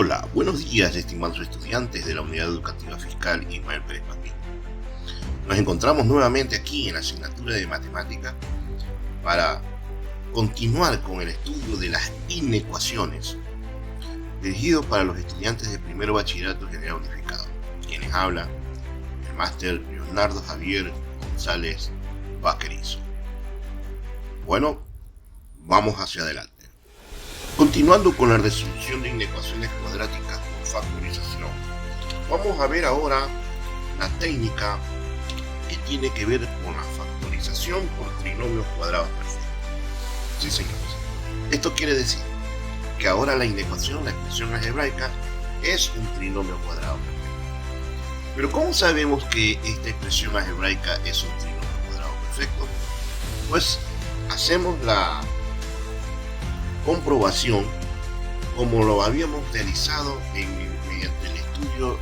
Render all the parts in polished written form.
Hola, buenos días estimados estudiantes de la Unidad Educativa Fiscal Ismael Pérez Pampín. Nos encontramos nuevamente aquí en la asignatura de Matemática para continuar con el estudio de las inecuaciones, dirigido para los estudiantes de primero bachillerato general unificado. Quienes hablan, el máster Leonardo Javier González Vaquerizo. Bueno, vamos hacia adelante. Continuando con la resolución de inecuaciones cuadráticas por factorización, vamos a ver ahora la técnica que tiene que ver con la factorización por trinomios cuadrados perfectos. Sí, señores. Esto quiere decir que ahora la inecuación, la expresión algebraica, es un trinomio cuadrado perfecto. Pero ¿cómo sabemos que esta expresión algebraica es un trinomio cuadrado perfecto? Pues hacemos la comprobación como lo habíamos realizado mediante el estudio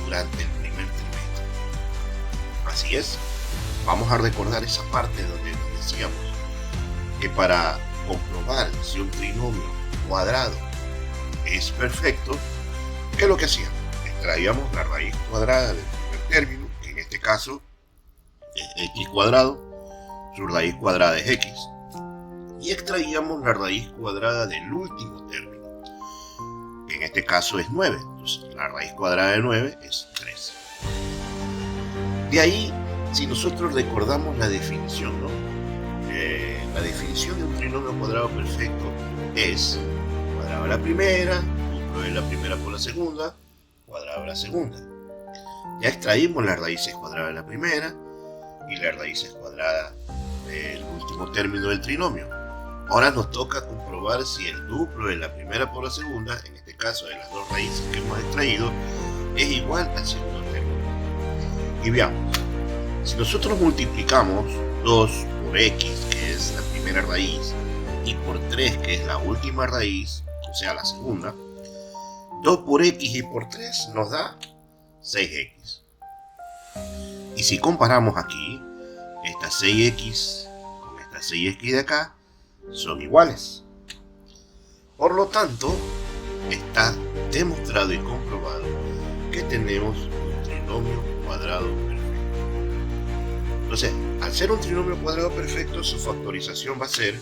durante el primer trimestre. Así es, vamos a recordar esa parte donde nos decíamos que para comprobar si un trinomio cuadrado es perfecto, ¿qué es lo que hacíamos? Extraíamos la raíz cuadrada del primer término, que en este caso es x cuadrado, su raíz cuadrada es x, y extraíamos la raíz cuadrada del último término, que en este caso es 9. Entonces la raíz cuadrada de 9 es 3. De ahí, si nosotros recordamos la definición, ¿no? La definición de un trinomio cuadrado perfecto es cuadrado de la primera, duplo de la primera por la segunda, cuadrado de la segunda. Ya extraímos las raíces cuadradas de la primera y las raíces cuadradas del último término del trinomio. Ahora nos toca comprobar si el duplo de la primera por la segunda, en este caso de las dos raíces que hemos extraído, es igual al segundo término. Y veamos, si nosotros multiplicamos 2 por x, que es la primera raíz, y por 3, que es la última raíz, o sea la segunda, 2 por x y por 3 nos da 6x. Y si comparamos aquí, esta 6x con esta 6x de acá, son iguales. Por lo tanto, está demostrado y comprobado que tenemos un trinomio cuadrado perfecto. Entonces, al ser un trinomio cuadrado perfecto, su factorización va a ser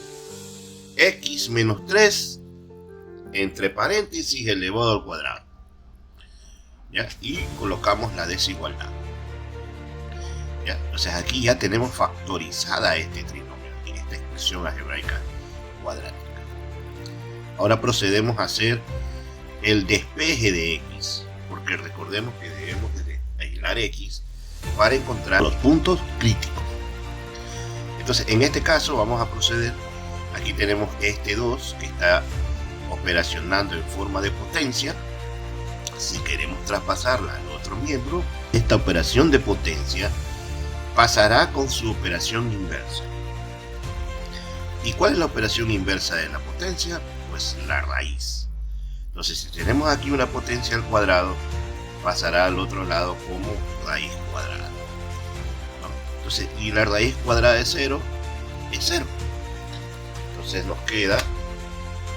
x menos 3 entre paréntesis elevado al cuadrado. ¿Ya? Y colocamos la desigualdad. ¿Ya? Entonces aquí ya tenemos factorizada este trinomio en esta expresión algebraica cuadrática. Ahora procedemos a hacer el despeje de x, porque recordemos que debemos de aislar x para encontrar los puntos críticos. Entonces en este caso vamos a proceder. Aquí tenemos este 2 que está operacionando en forma de potencia. Si queremos traspasarla al otro miembro, esta operación de potencia pasará con su operación inversa. ¿Y cuál es la operación inversa de la potencia? Pues la raíz. Entonces, si tenemos aquí una potencia al cuadrado, pasará al otro lado como raíz cuadrada. ¿No? Entonces, y la raíz cuadrada de 0 es 0. Entonces nos queda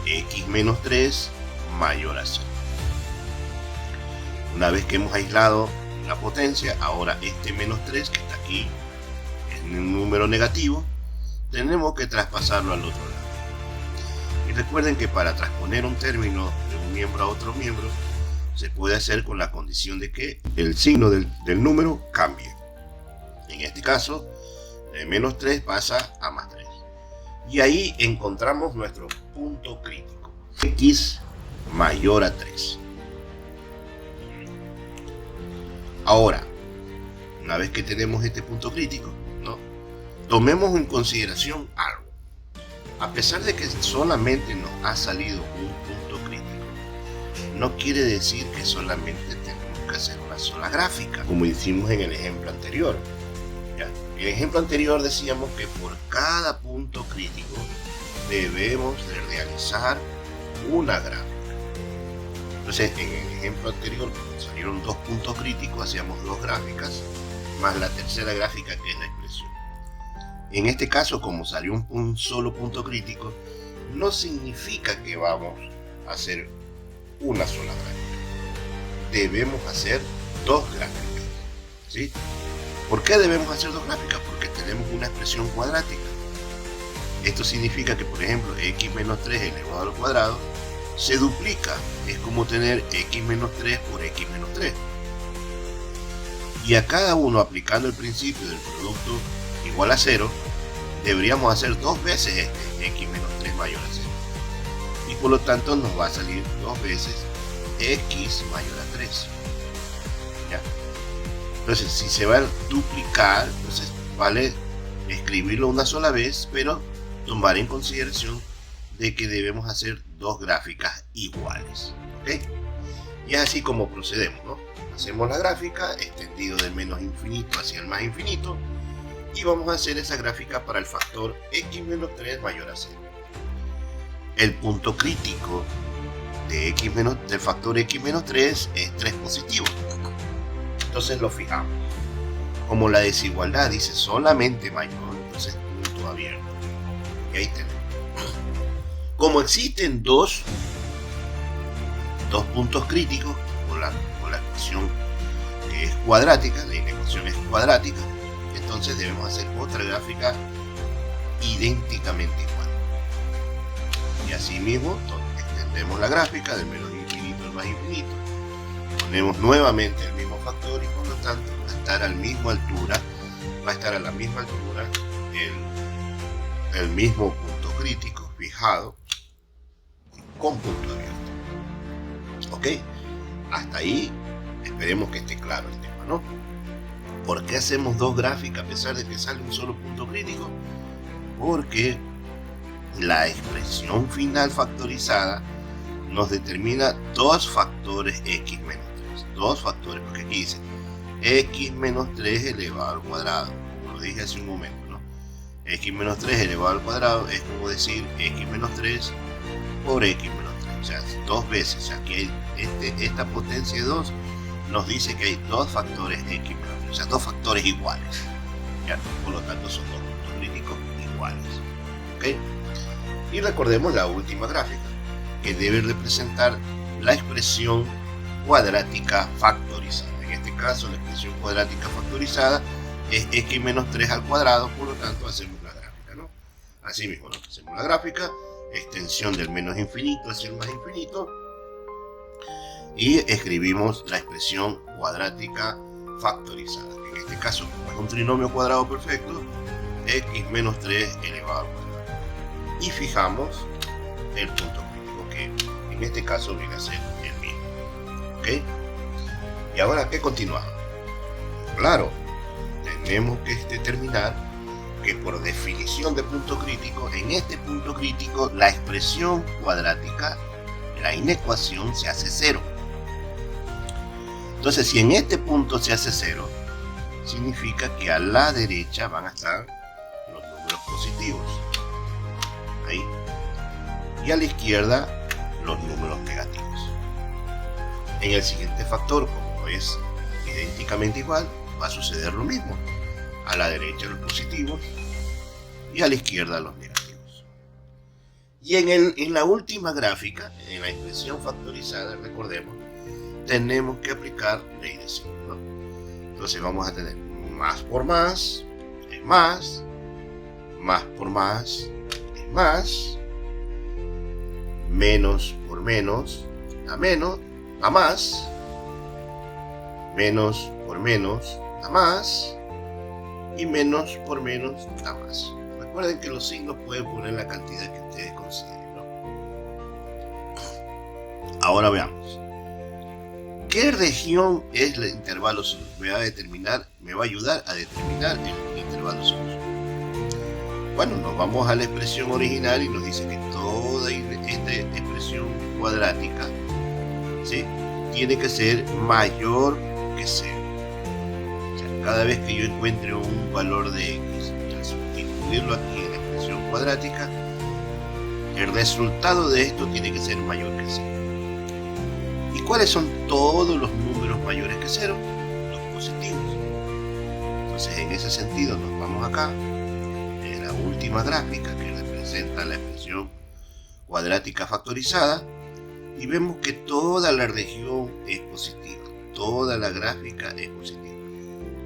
x menos 3 mayor a 0. Una vez que hemos aislado la potencia, ahora este menos 3 que está aquí es un número negativo, tenemos que traspasarlo al otro lado. Y recuerden que para transponer un término de un miembro a otro miembro se puede hacer con la condición de que el signo del número cambie. En este caso, de menos 3 pasa a más 3. Y ahí encontramos nuestro punto crítico, x mayor a 3. Ahora, una vez que tenemos este punto crítico, ¿no? Tomemos en consideración algo. A pesar de que solamente nos ha salido un punto crítico, no quiere decir que solamente tenemos que hacer una sola gráfica, como hicimos en el ejemplo anterior. ¿Ya? En el ejemplo anterior decíamos que por cada punto crítico debemos de realizar una gráfica. Entonces, en el ejemplo anterior salieron 2 puntos críticos, hacíamos 2 gráficas, más la tercera gráfica que es la expresión. En este caso, como salió un solo punto crítico, no significa que vamos a hacer una sola gráfica. debemos hacer dos gráficas, ¿sí? ¿Por qué debemos hacer dos gráficas? Porque tenemos una expresión cuadrática. Esto significa que, por ejemplo, x menos 3 elevado al cuadrado se duplica. Es como tener x menos 3 por x menos 3. Y a cada uno, aplicando el principio del producto igual a 0, deberíamos hacer dos veces este x menos 3 mayor a 0. Y por lo tanto nos va a salir dos veces x mayor a 3. ¿Ya? Entonces, si se va a duplicar, entonces vale escribirlo una sola vez, pero tomar en consideración de que debemos hacer dos gráficas iguales. ¿Ok? Y es así como procedemos, ¿no? Hacemos la gráfica extendido del menos infinito hacia el más infinito y vamos a hacer esa gráfica para el factor x menos 3 mayor a 0. El punto crítico de del factor x menos 3 es 3 positivo. Entonces lo fijamos. Como la desigualdad dice solamente mayor, entonces punto abierto. Y ahí tenemos. Como existen dos puntos críticos con la ecuación que es cuadrática, la ecuación es cuadrática, entonces debemos hacer otra gráfica idénticamente igual. Y así mismo extendemos la gráfica del menos infinito al más infinito, ponemos nuevamente el mismo factor y por lo tanto va a estar a la misma altura el mismo punto crítico fijado con punto abierto. ¿Ok? Hasta ahí esperemos que esté claro el tema, ¿no? ¿Por qué hacemos dos gráficas a pesar de que sale un solo punto crítico? Porque la expresión final factorizada nos determina dos factores x menos 3. Dos factores, porque aquí dice x menos 3 elevado al cuadrado, como lo dije hace un momento, ¿no? X menos 3 elevado al cuadrado es como decir x menos 3 por x menos 3. O sea, dos veces. O sea, aquí hay esta potencia de 2 nos dice que hay dos factores x menos 3. O sea, dos factores iguales. ¿Ya? Por lo tanto, son dos puntos críticos iguales. ¿Ok? Y recordemos la última gráfica, que debe representar la expresión cuadrática factorizada. En este caso, la expresión cuadrática factorizada es x menos 3 al cuadrado, por lo tanto hacemos la gráfica, ¿no? Así mismo, ¿no? Hacemos la gráfica, extensión del menos infinito hacia el más infinito, y escribimos la expresión cuadrática factorizada. En este caso, como es un trinomio cuadrado perfecto, x menos 3 elevado al cuadrado. Y fijamos el punto crítico, que en este caso viene a ser el mismo. ¿Ok? Y ahora, ¿qué continuamos? Claro, tenemos que determinar que por definición de punto crítico, en este punto crítico la expresión cuadrática, la inecuación, se hace 0. Entonces, si en este punto se hace 0, significa que a la derecha van a estar los números positivos. Ahí. Y a la izquierda los números negativos. En el siguiente factor, como es idénticamente igual, va a suceder lo mismo. A la derecha los positivos y a la izquierda los negativos. Y en la última gráfica, en la expresión factorizada, recordemos, tenemos que aplicar ley de signo, ¿no? Entonces vamos a tener más por más es más, más por más es más, menos por menos da más, menos por menos da más, y menos por menos da más. Recuerden que los signos pueden poner la cantidad que ustedes consideren, ¿no? Ahora veamos. ¿Qué región es el intervalo solución? Me va a ayudar a determinar el intervalo solución. Bueno, nos vamos a la expresión original y nos dice que toda esta expresión cuadrática, ¿sí?, tiene que ser mayor que 0. O sea, cada vez que yo encuentre un valor de x y al sustituirlo aquí en la expresión cuadrática, el resultado de esto tiene que ser mayor que 0. ¿Y cuáles son todos los números mayores que 0? Los positivos. Entonces, en ese sentido, nos vamos acá, en la última gráfica que representa la expresión cuadrática factorizada, y vemos que toda la región es positiva, toda la gráfica es positiva.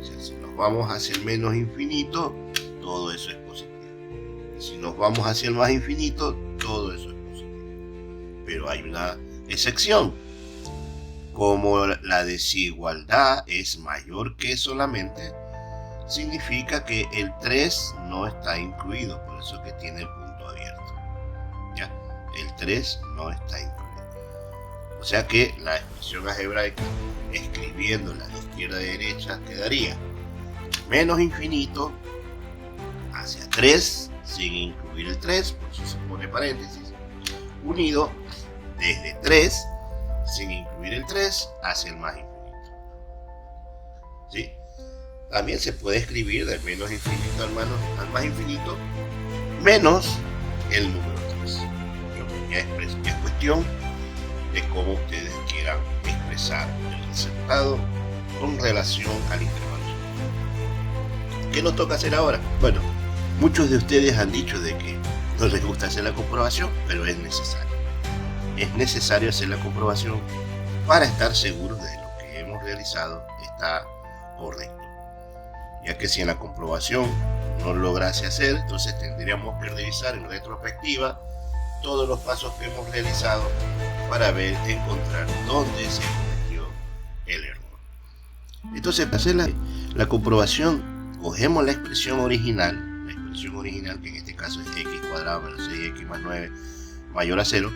O sea, si nos vamos hacia el menos infinito, todo eso es positivo. Y si nos vamos hacia el más infinito, todo eso es positivo. Pero hay una excepción. Como la desigualdad es mayor que solamente, significa que el 3 no está incluido, por eso que tiene el punto abierto. ¿Ya? El 3 no está incluido. O sea que la expresión algebraica, escribiéndola de izquierda a derecha, quedaría menos infinito hacia 3, sin incluir el 3, por eso se pone paréntesis, unido desde 3, sin incluir el 3, hacia el más infinito. ¿Sí? También se puede escribir del menos infinito al más infinito, menos el número 3. Ya es cuestión de cómo ustedes quieran expresar el resultado con relación al intervalo. ¿Qué nos toca hacer ahora? Bueno, muchos de ustedes han dicho de que no les gusta hacer la comprobación, pero es necesario. Es necesario hacer la comprobación para estar seguros de lo que hemos realizado está correcto. Ya que si en la comprobación no lograse hacer, entonces tendríamos que revisar en retrospectiva todos los pasos que hemos realizado para encontrar dónde se cometió el error. Entonces, para hacer la comprobación, cogemos la expresión original que en este caso es x cuadrado menos 6x más 9 mayor a 0,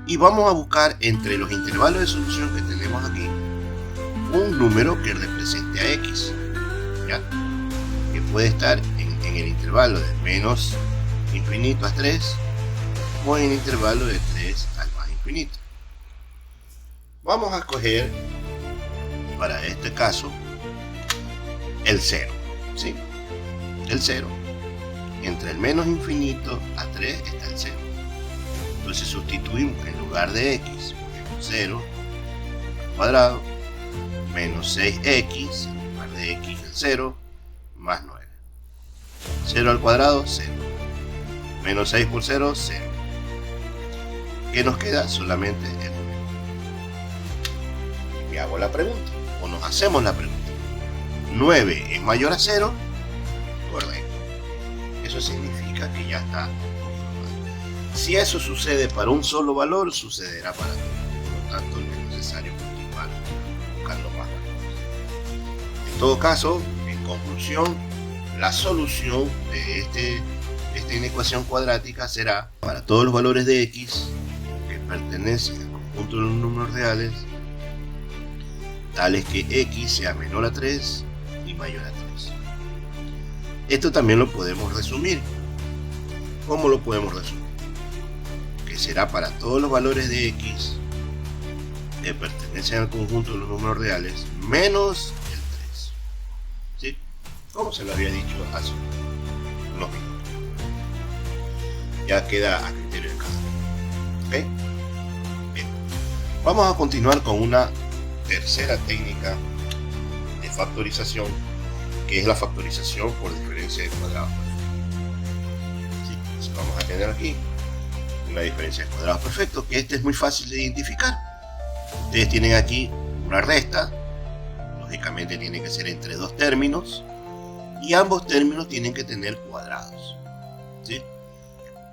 y vamos a buscar entre los intervalos de solución que tenemos aquí un número que represente a x, ¿ya? Que puede estar en el intervalo de menos infinito a 3 o en el intervalo de 3 al más infinito. Vamos a escoger para este caso el 0, ¿sí? El 0. Entre el menos infinito a 3 está el 0. Entonces sustituimos en lugar de x, ponemos 0 al cuadrado menos 6x, en lugar de x el 0, más 9. 0 al cuadrado, 0. Menos 6 por 0, 0. ¿Qué nos queda? Solamente el 9. Me hago la pregunta, o nos hacemos la pregunta. ¿9 es mayor a 0? Correcto. Eso significa que ya está comprobado. Si eso sucede para un solo valor, sucederá para todos. Por lo tanto, no es necesario continuar buscando más valores. En todo caso, en conclusión, la solución de esta inecuación cuadrática será para todos los valores de x que pertenecen al conjunto de los números reales, tales que x sea menor a 3 y mayor a 3. Esto también lo podemos resumir. ¿Cómo lo podemos resumir? Que será para todos los valores de x que pertenecen al conjunto de los números reales menos el 3. ¿Sí? Como se lo había dicho hace unos minutos. Ya queda a criterio de cada uno. ¿Ok? Bien. Vamos a continuar con una tercera técnica de factorización, que es la factorización por diferencia de cuadrados perfectos. ¿Sí? Entonces vamos a tener aquí una diferencia de cuadrados perfectos, que este es muy fácil de identificar. Ustedes tienen aquí una resta, lógicamente tiene que ser entre dos términos, y ambos términos tienen que tener cuadrados. ¿Sí?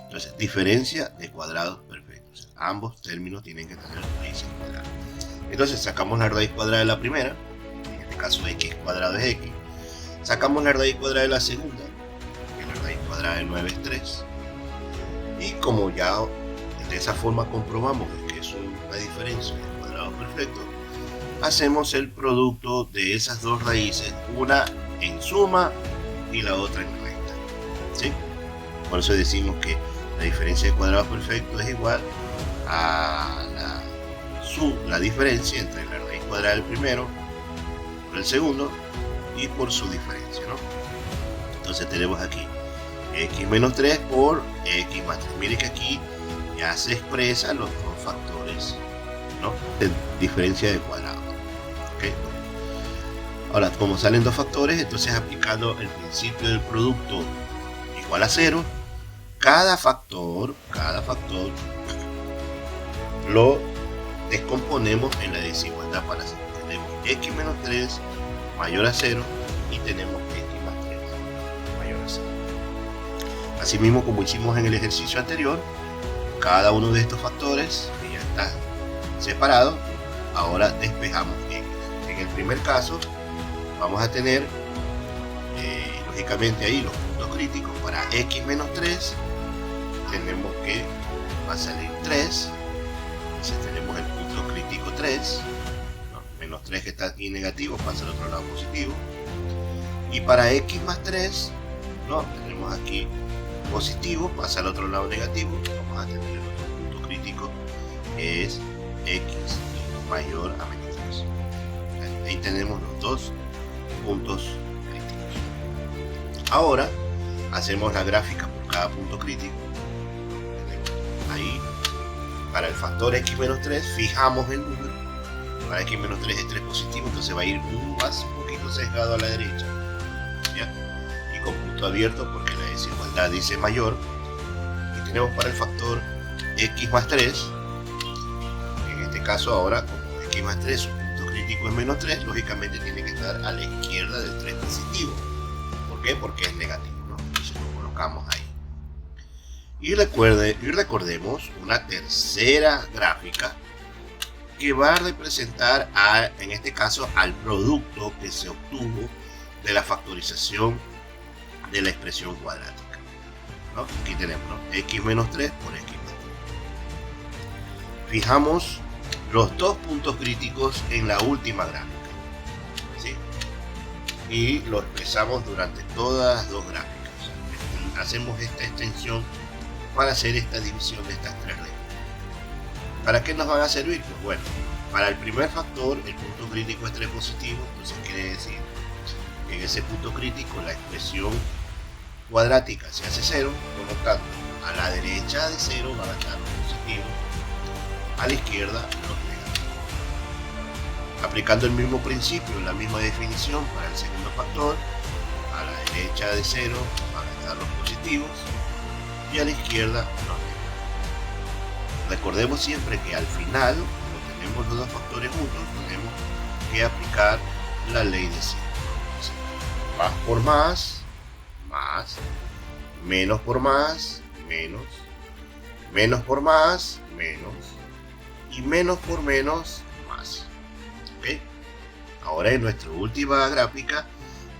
Entonces, diferencia de cuadrados perfectos. Ambos términos tienen que tener raíces cuadradas. Entonces, sacamos la raíz cuadrada de la primera, en este caso x cuadrado es x. Sacamos la raíz cuadrada de la segunda, que la raíz cuadrada de 9 es 3. Y como ya de esa forma comprobamos que es una diferencia de cuadrados perfectos, hacemos el producto de esas dos raíces, una en suma y la otra en recta. ¿Sí? Por eso decimos que la diferencia de cuadrados perfectos es igual a la diferencia entre la raíz cuadrada del primero por el segundo y por su diferencia, ¿no? Entonces tenemos aquí x menos 3 por x más 3. Mire que aquí ya se expresan los dos factores, ¿no?, de diferencia de cuadrado. ¿Okay? Ahora, como salen dos factores, entonces aplicando el principio del producto igual a 0, cada factor lo descomponemos en la desigualdad para hacer. Tenemos x menos 3 mayor a 0 y tenemos x más 3 mayor a 0. Asimismo, como hicimos en el ejercicio anterior, cada uno de estos factores que ya está separado, ahora despejamos x. En el primer caso vamos a tener lógicamente ahí los puntos críticos. Para x menos 3 tenemos que va a salir 3, entonces tenemos el punto crítico 3, ¿no? Menos 3 que está aquí negativo pasa al otro lado positivo, y para x más 3, ¿no? Tenemos aquí positivo, pasa al otro lado negativo, vamos a tener el otro punto crítico que es x mayor a menos 3. Ahí tenemos los dos puntos críticos. Ahora hacemos la gráfica por cada punto crítico. Ahí, para el factor x menos 3, fijamos el número. Para x menos 3 es 3 positivo, entonces va a ir un poquito sesgado a la derecha, ¿ya? Y con punto abierto porque la desigualdad dice mayor. Y tenemos para el factor x más 3, en este caso ahora, como x más 3, su punto crítico es menos 3, lógicamente tiene que estar a la izquierda del 3 positivo. ¿Por qué? Porque es negativo, ¿no? Entonces lo colocamos ahí. Y recordemos una tercera gráfica que va a representar, en este caso, al producto que se obtuvo de la factorización de la expresión cuadrática, ¿no? Aquí tenemos, ¿no? X menos 3 por x más 3. Fijamos los dos puntos críticos en la última gráfica, ¿sí? Y lo expresamos durante todas las dos gráficas. O sea, hacemos esta extensión para hacer esta división de estas tres reglas. ¿Para qué nos van a servir? Pues bueno, para el primer factor el punto crítico es 3 positivo, entonces quiere decir que en ese punto crítico la expresión cuadrática se hace 0, por lo tanto a la derecha de 0 van a estar los positivos, a la izquierda los negativos. Aplicando el mismo principio, la misma definición para el segundo factor, a la derecha de 0 van a estar los positivos y a la izquierda los negativos. Recordemos siempre que al final, cuando tenemos los dos factores juntos, tenemos que aplicar la ley de signo. Más por más, más, menos por más, menos, menos por más, menos, y menos por menos, más. ¿Okay? Ahora en nuestra última gráfica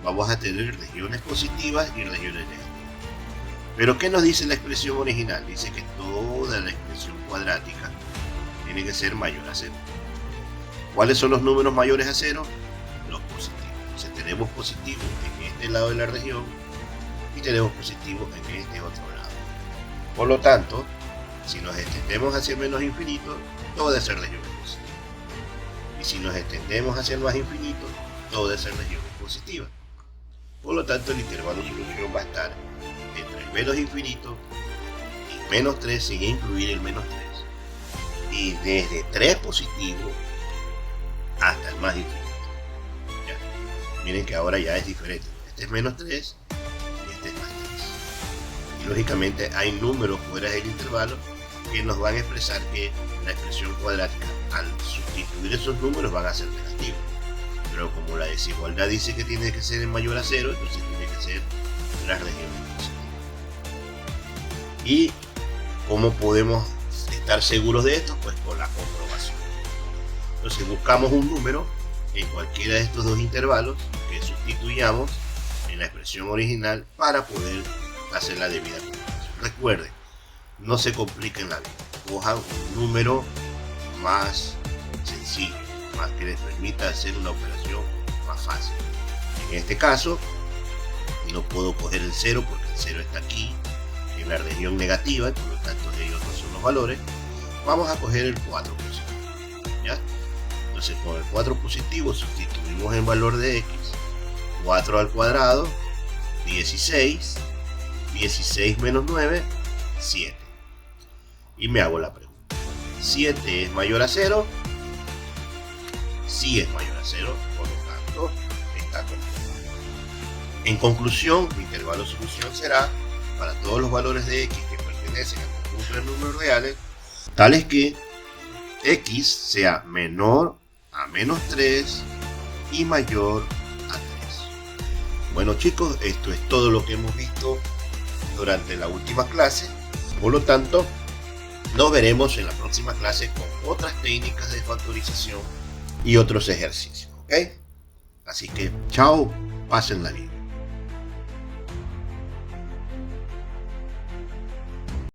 vamos a tener regiones positivas y regiones negativas. Pero ¿qué nos dice la expresión original? Dice que toda la expresión cuadrática tiene que ser mayor a 0. ¿Cuáles son los números mayores a 0? Los positivos. Entonces tenemos positivo en este lado de la región y tenemos positivo en este otro lado. Por lo tanto, si nos extendemos hacia el menos infinito, toda esa región es positiva. Y si nos extendemos hacia el más infinito, toda esa región es positiva. Por lo tanto, el intervalo de solución va a estar entre el menos infinito y menos 3 sin incluir el menos 3. Y desde 3 positivo hasta el más infinito. ¿Ya? Miren que ahora ya es diferente. Este es menos 3 y este es más 3. Y lógicamente hay números fuera del intervalo que nos van a expresar que la expresión cuadrática al sustituir esos números van a ser negativos. Pero como la desigualdad dice que tiene que ser mayor a 0, entonces tiene que ser las regiones positivas. ¿Y cómo podemos estar seguros de esto? Pues con la comprobación. Entonces buscamos un número en cualquiera de estos dos intervalos que sustituyamos en la expresión original para poder hacer la debida comprobación. Recuerden, no se compliquen la vida. Cojan un número más sencillo, más que les permita hacer una operación más fácil. En este caso, no puedo coger el 0 porque el 0 está aquí en la región negativa y por lo tanto ellos no son los valores. Vamos a coger el 4 positivo, ¿ya? Entonces con el 4 positivo sustituimos el valor de x. 4 al cuadrado, 16, 16 menos 9, 7. Y me hago la pregunta, ¿7 es mayor a 0? Sí es mayor a 0, por lo tanto está comprobado. En conclusión, mi intervalo de solución será para todos los valores de x que pertenecen al conjunto de números reales, tales que x sea menor a menos 3 y mayor a 3. Bueno chicos, esto es todo lo que hemos visto durante la última clase. Por lo tanto, nos veremos en la próxima clase con otras técnicas de factorización y otros ejercicios. ¿Ok? Así que chao, pásenla bien.